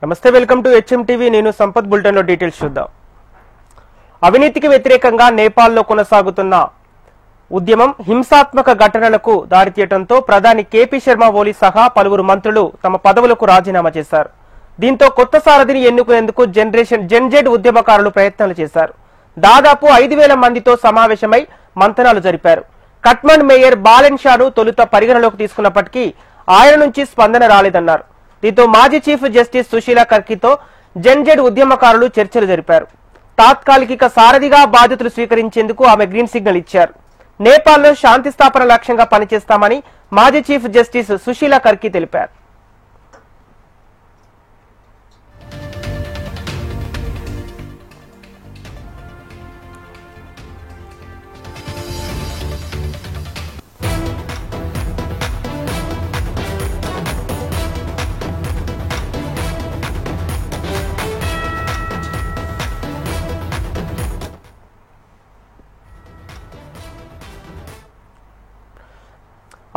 నమస్తే, welcome to HM TV. నేను Sampath. Bulletin లో డీటెయిల్స్ చూద్దాం. అవినీతికి వ్యతిరేకంగా నేపాల్లో కొనసాగుతున్న ఉద్యమం హింసాత్మక ఘటనలకు దారితీయడంతో ప్రధాని కేపీ శర్మ ఓలీ సహా పలువురు మంత్రులు తమ పదవులకు రాజీనామా చేశారు. దీంతో కొత్త సారథిని ఎన్నుకునేందుకు జెన్జెడ్ ఉద్యమకారులు ప్రయత్నాలు చేశారు. దాదాపు 5,000 మందితో సమావేశమై మంతనాలు జరిపారు. కట్మండ్ మేయర్ బాలెన్ షాను తొలుత పరిగణలోకి తీసుకున్నప్పటికీ ఆయన నుంచి స్పందన రాలేదన్నారు. దీంతో మాజీ చీఫ్ జస్టిస్ సుశీలా కర్కీతో జెన్జెడ్ ఉద్యమకారులు చర్చలు జరిపారు. తాత్కాలిక సారథిగా బాధ్యతలు స్వీకరించేందుకు ఆమె గ్రీన్ సిగ్నల్ ఇచ్చారు. నేపాల్లో శాంతి స్థాపన లక్ష్యంగా పనిచేస్తామని మాజీ చీఫ్ జస్టిస్ సుశీలా కర్కీ తెలిపారు.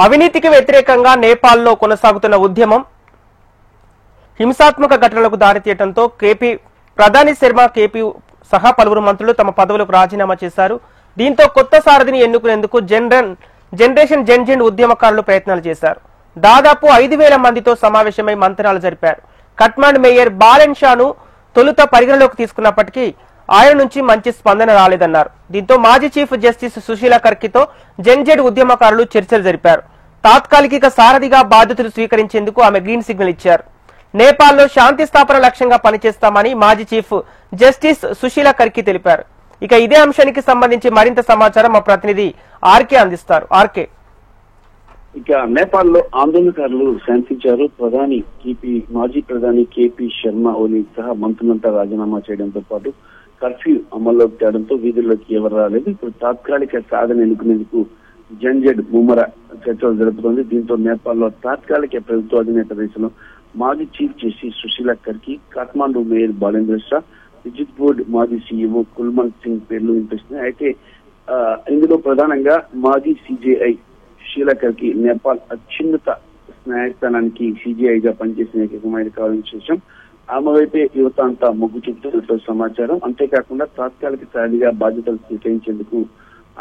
అవినీతికి వ్యతిరేకంగా నేపాల్లో కొనసాగుతున్న ఉద్యమం హింసాత్మక ఘటనలకు దారితీయడంతో ప్రధాని శర్మ కేపీ సహా పలువురు మంత్రులు తమ పదవులకు రాజీనామా చేశారు. దీంతో కొత్త సారథిని ఎన్నుకునేందుకు జనరేషన్ జెన్జెడ్ ఉద్యమకారులు ప్రయత్నాలు చేశారు. దాదాపు 5,000 మందితో సమావేశమై మంతనాలు జరిపారు. కట్మండ్ మేయర్ బాలెన్ షాను తొలుత పరిగణలోకి తీసుకున్నప్పటికీ ఆయన నుంచి మంచి స్పందన రాలేదన్నారు. దీంతో మాజీ చీఫ్ జస్టిస్ సుశీలా కర్కీతో జెన్జెడ్ ఉద్యమకారులు చర్చలు జరిపారు. తాత్కాలిక సారథిగా బాధ్యతలు స్వీకరించేందుకు ఆమె గ్రీన్ సిగ్నల్ ఇచ్చారు. నేపాల్లో శాంతి స్థాపన లక్ష్యంగా పనిచేస్తామని మాజీ చీఫ్ జస్టిస్ సుశీలా కర్కీ తెలిపారు. ఇక ఇదే అంశానికి సంబంధించి మరింత సమాచారం మా ప్రతినిధి ఆర్కే అందిస్తారు. ఆర్కే, ఇక నేపాల్లో ఆందోళనకారులు శాంతించారు. మాజీ ప్రధాని కేపీ శర్మ ఓలీ సహా మంత్రులంతా రాజీనామా చేయడంతో పాటు కర్ఫ్యూ అమల్లోకి తేవడంతో వీధుల్లోకి ఎవరు రాలేదు. ఇప్పుడు తాత్కాలిక సాధన ఎన్నుకునేందుకు జెన్జెడ్ ముమ్మర చర్చలు జరుపుతోంది. దీంతో నేపాల్లో తాత్కాలిక ప్రభుత్వ అధినేత రేసులో మాజీ chief justice Sushila Karki, Kathmandu mayor Balendra Shah, విద్యుత్ బోర్డు మాజీ సీఈఓ కుల్మంత్ సింగ్ పేర్లు వినిపిస్తున్నాయి. అయితే ఇందులో ప్రధానంగా మాజీ సిజేఐ సుశీలా కర్కీ నేపాల్ అత్యున్నత న్యాయస్థానానికి సిజేఐగా పనిచేసిన ఏకైకమైన కావాలని విశేషం. ఆమె వైపే యువత అంతా మొగ్గు చూపుతున్నట్లు సమాచారం. అంతేకాకుండా తాత్కాలిక సారథిగా బాధ్యతలు స్వీకరించేందుకు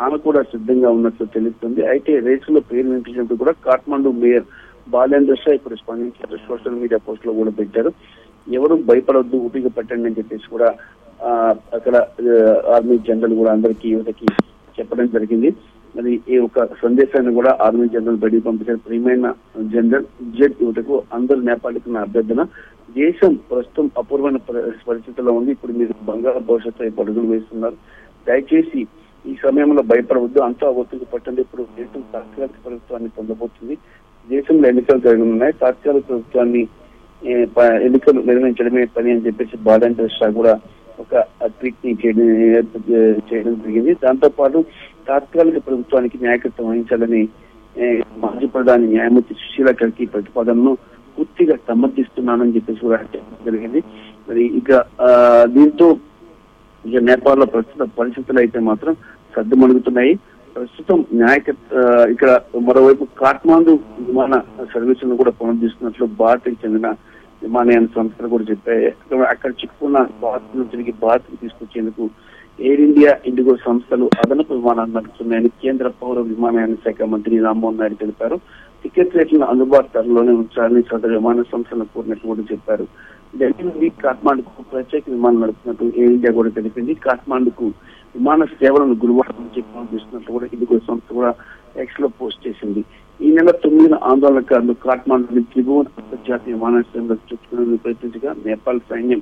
ఆమె కూడా సిద్ధంగా ఉన్నట్లు తెలుస్తుంది. అయితే రేసులో పేరు వినిపించినప్పుడు కూడా కాఠ్మండు మేయర్ బాలేంద్ర షా ఇప్పుడు స్పందించారు. సోషల్ మీడియా పోస్ట్ లో కూడా పెట్టారు. ఎవరు భయపడవద్దు, ఊపిక పట్టండి అని చెప్పేసి కూడా అక్కడ ఆర్మీ జనరల్ కూడా అందరికీ యువతకి చెప్పడం జరిగింది. మరి ఈ ఒక సందేశాన్ని కూడా ఆర్మీ జనరల్ బయటికి పంపించారు. ప్రియమైన జనరల్ జెడ్ యువతకు అందరూ నేపాల్కి నా అభ్యర్థన. దేశం ప్రస్తుతం అపూర్వమైన పరిస్థితుల్లో ఉంది. ఇప్పుడు మీరు బంగారు భవిష్యత్తు వైపు అడుగులు వేస్తున్నారు. దయచేసి ఈ సమయంలో భయపడవద్దు, అంతా ఒత్తిడి పట్టండి. ఇప్పుడు దేశం తాత్కాలిక ప్రభుత్వాన్ని పొందబోతుంది. దేశంలో ఎన్నికలు జరగనున్నాయి. తాత్కాలిక ప్రభుత్వాన్ని ఎన్నికలు నిర్వహించడమే పని అని చెప్పేసి బాలేంద్ర షా కూడా ఒక ట్వీట్ ని చేయడం జరిగింది. దాంతో పాటు తాత్కాలిక ప్రభుత్వానికి నాయకత్వం వహించాలని మాజీ ప్రధాని న్యాయమూర్తి సుశీలా కర్కీ ప్రతిపాదనను పూర్తిగా సమర్థిస్తున్నానని చెప్పేసి కూడా జరిగింది. మరి ఇక దీంతో ఇక నేపాల్లో ప్రస్తుత పరిస్థితులు అయితే మాత్రం సర్దుమణుగుతున్నాయి. ప్రస్తుతం ఇక్కడ మరోవైపు కాఠ్మాండు విమాన సర్వీసులను కూడా పునరుద్ధరిస్తున్నట్లు భారత్కి చెందిన విమానయాన సంస్థలు కూడా చెప్పాయి. అక్కడ చిక్కుకున్న భారత్ను తిరిగి భారత్కు తీసుకొచ్చేందుకు ఎయిర్ ఇండియా, ఇండిగో సంస్థలు అదనపు విమానాలు నడుపుతున్నాయని కేంద్ర పౌర విమానయాన శాఖ మంత్రి రామ్మోహన్ నాయుడు తెలిపారు. టికెట్ రేట్లను అందుబాటు ధరలోనే ఉంచాలని సదరు విమాన సంస్థలను కోరినట్లు కూడా చెప్పారు. ఢిల్లీ నుండి కాఠ్మాండుకు ప్రత్యేక విమానం నడుపుతున్నట్టు ఎయిర్ ఇండియా కూడా తెలిపింది. కాఠ్మాండుకు విమాన సేవలను గురువారం నుంచి ప్రారంభిస్తున్నట్లు కూడా ఇండిగో సంస్థ కూడా ఎక్స్ లో పోస్ట్ చేసింది. ఈ నెల 9న ఆందోళనకారులు కాఠ్మాండు త్రిభువన్ అంతర్జాతీయ విమానాశ్రయంలో చుట్టుకునేందుకు ప్రయత్నించగా నేపాల్ సైన్యం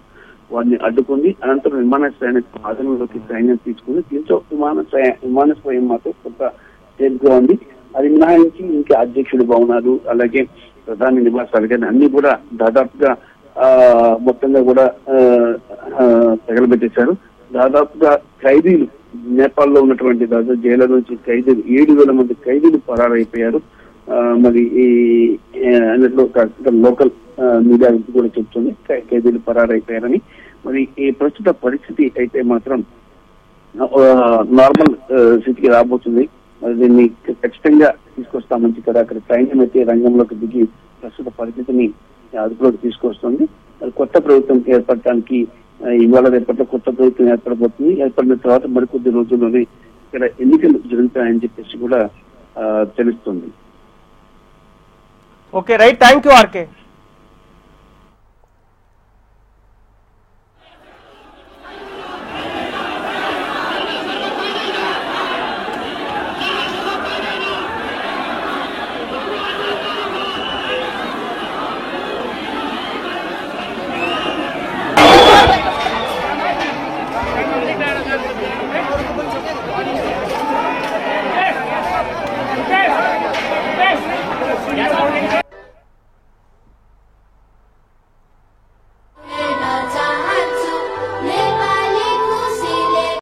వారిని అడ్డుకుంది. అనంతరం విమానాశ్రయానికి ఆధీనంలోకి సైన్యం తీసుకుంది. దీంతో విమానాశ్రయం మాత్రం కొంత తేలిగ్గా ఉంది. అది మినహాయించి ఇంకా అధ్యక్షుడి భవనాలు, అలాగే ప్రధాని నివాసాలు కానీ అన్ని కూడా దాదాపుగా మొత్తంగా కూడా తగలబెట్టేశారు. దాదాపుగా ఖైదీలు నేపాల్లో ఉన్నటువంటి జైలు నుంచి ఖైదీలు 7,000 మంది ఖైదీలు పరారైపోయారు. మరి ఈ అన్నట్లు లోకల్ మీడియా కూడా చెప్తుంది ఖైదీలు పరారైపోయారని. మరి ఈ ప్రస్తుత పరిస్థితి అయితే మాత్రం నార్మల్ స్థితికి రాబోతుంది. దీన్ని ఖచ్చితంగా తీసుకొస్తామని ఇక్కడ అక్కడ సైన్యం అయితే రంగంలోకి దిగి ప్రస్తుత పరిస్థితిని అదుపులోకి తీసుకొస్తుంది. కొత్త ప్రభుత్వం ఏర్పడటానికి ఇవాళ రేపట్లో కొత్త ప్రభుత్వం ఏర్పడబోతుంది. ఏర్పడిన తర్వాత మరికొద్ది రోజుల్లోనే ఇక్కడ ఎన్నికలు జరుగుతాయని చెప్పేసి కూడా తెలుస్తుంది. Okay right, thank you RK.